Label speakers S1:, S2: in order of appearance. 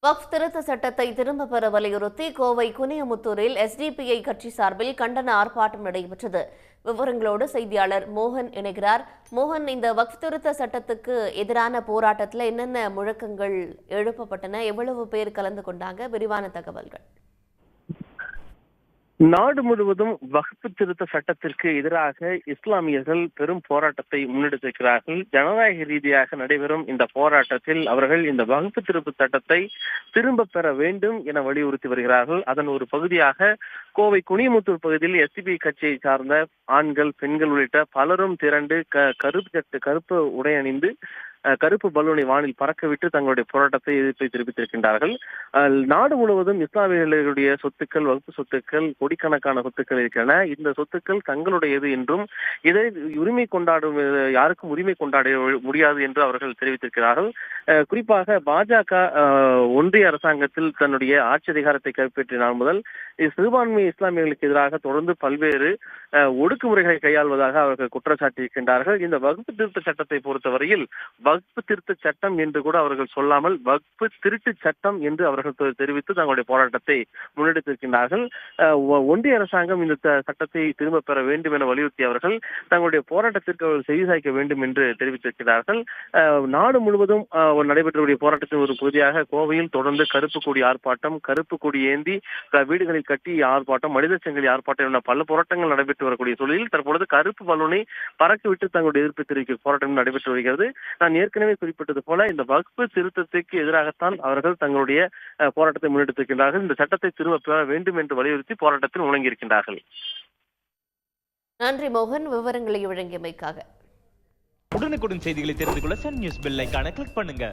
S1: வக்ஃப் திருத்த சட்டத்தை திரும்பப் பெற வலியுறுத்தி கோவை குனியமுத்தூரில் எஸ்டிபிஐ கட்சி சார்பில் கண்டன ஆர்ப்பாட்டம் நடைபெற்றது. விவரங்களோடு செய்தியாளர் மோகன் இணைகிறார். மோகன், இந்த வக்ஃப் திருத்த சட்டத்துக்கு எதிரான போராட்டத்தில் என்னென்ன முழக்கங்கள் எழுப்பப்பட்டன? எவ்வளவு பேர் கலந்து கொண்டாங்க? விரிவான தகவல்கள்.
S2: நாடு முழுவதும் வக்ஃப் திருத்த சட்டத்திற்கு எதிராக இஸ்லாமியர்கள் பெரும் போராட்டத்தை முன்னெடுத்திருக்கிறார்கள். ஜனநாயக ரீதியாக நடைபெறும் இந்த போராட்டத்தில் அவர்கள் இந்த வக்ஃப் திருத்த சட்டத்தை திரும்ப பெற வேண்டும் என வலியுறுத்தி வருகிறார்கள். அதன் ஒரு பகுதியாக கோவை குனியமுத்தூர் பகுதியில் எஸ்டிபி கட்சியை சார்ந்த ஆண்கள், பெண்கள் உள்ளிட்ட பலரும் திரண்டு கருப்பு உடை அணிந்து கருப்பு பலூனை வானில் பறக்கவிட்டு தங்களுடைய போராட்டத்தை எதிர்ப்பை தெரிவித்திருக்கின்றார்கள். நாடு முழுவதும் இஸ்லாமியர்களுடைய சொத்துக்கள், வகுப்பு சொத்துக்கள், கோடிக்கணக்கான சொத்துக்கள் இருக்கின்றன. இந்த சொத்துக்கள் தங்களுடையது என்றும் இதை உரிமை கொண்டாடும் யாருக்கும் உரிமை கொண்டாட முடியாது என்று அவர்கள் தெரிவித்திருக்கிறார்கள். குறிப்பாக பாஜக ஒன்றிய அரசாங்கத்தில் தன்னுடைய ஆட்சி அதிகாரத்தை கைப்பற்றிய நாள் முதல் சிறுபான்மை இஸ்லாமியர்களுக்கு எதிராக தொடர்ந்து பல்வேறு ஒடுக்குமுறைகளை கையாள்வதாக அவர்கள் குற்றச்சாட்டியிருக்கின்றார்கள். இந்த வகுப்பு திருத்த சட்டத்தை பொறுத்தவரையில் வக்ஃப் திருத்த சட்டம் என்று கூட அவர்கள் சொல்லாமல் வக்ஃப் திருட்டு சட்டம் என்று அவர்கள் தெரிவித்து தங்களுடைய போராட்டத்தை முன்னெடுத்திருக்கின்றார்கள். ஒன்றிய அரசாங்கம் இந்த சட்டத்தை திரும்ப பெற வேண்டும் என வலியுறுத்தி அவர்கள் தங்களுடைய போராட்டத்திற்கு அவர்கள் செவிசாய்க்க வேண்டும் என்று தெரிவித்திருக்கிறார்கள். நாடு முழுவதும் நடைபெற்றக்கூடிய போராட்டத்தின் ஒரு பகுதியாக கோவையில் தொடர்ந்து கருப்பு கொடி ஆர்ப்பாட்டம், கருப்பு கொடி ஏந்தி வீடுகளில் கட்டி ஆர்ப்பாட்டம், மனித சங்கிலி ஆர்ப்பாட்டம் என பல போராட்டங்கள் நடைபெற்று வரக்கூடிய சூழலில் தற்பொழுது கருப்பு பலூனை பறக்கவிட்டு தங்களுடைய எதிர்ப்பு தெரிவிக்கும் போராட்டம் நடைபெற்று வருகிறது. நான் ஏற்கனவே குறிப்பிட்டது போல இந்த வக்ஃப் திருத்தத்துக்கு எதிராகத்தான் அவர்கள் தங்களுடைய போராட்டத்தை முன்னெடுத்திருக்கின்றார்கள். இந்த சட்டத்தை திரும்ப பெற வேண்டும் என்று வலியுறுத்தி போராட்டத்தில் முழங்கியிருக்கின்றார்கள்.
S1: நன்றி மோகன், விவரங்களை வழங்கியமைக்காக.
S3: உடனுக்குடன் செய்திகளை தெரிந்து கொள்ள சன் நியூஸ் பெல் ஐகானை கிளிக் பண்ணுங்க.